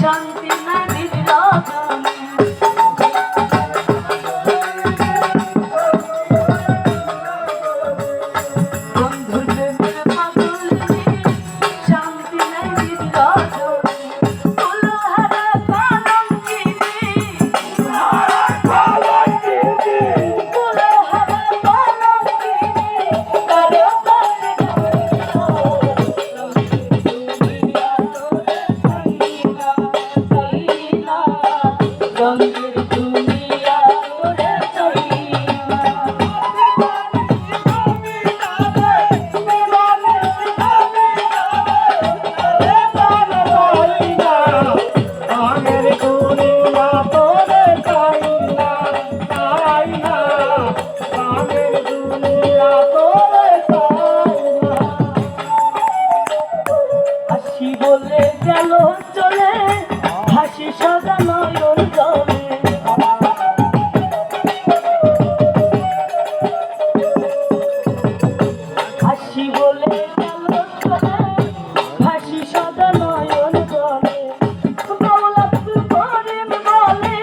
শান্তি নদীর রজনী বন্ধুর প্রেমের পাগল শান্তি নদীর রজনী ফুলহারা কলঙ্কিনী ফুলহারা কলঙ্কিনী কারো রঙের দুনিয়া তোরে চাইনা হাসি বলে গেল চলে হাসি সাদা নয়ন জলে হাসি বলে গেল চলে হাসি সাদা নয়ন জলে বাউলাত করিম বলে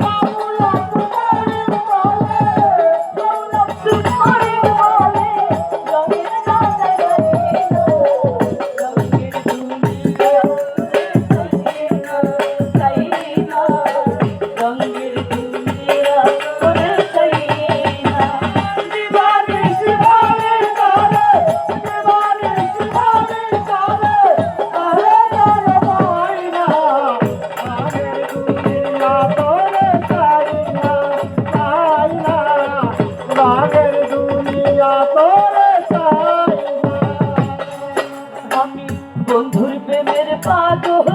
বাউলাত করিম বলে বাউলাত করিম বলে রঙের গানে গাইলো রঙের দুনিয়া চাইনা রঙের দুনিয়া তোরে চাইনা দিবানে দিবানে কারে দিবানে দিবানে কারে কারে কারে পাইনা রঙের দুনিয়া তোরে চাইনা চাইনা রঙের দুনিয়া তোরে চাইনা আমি বন্ধুর প্রেমের পাগল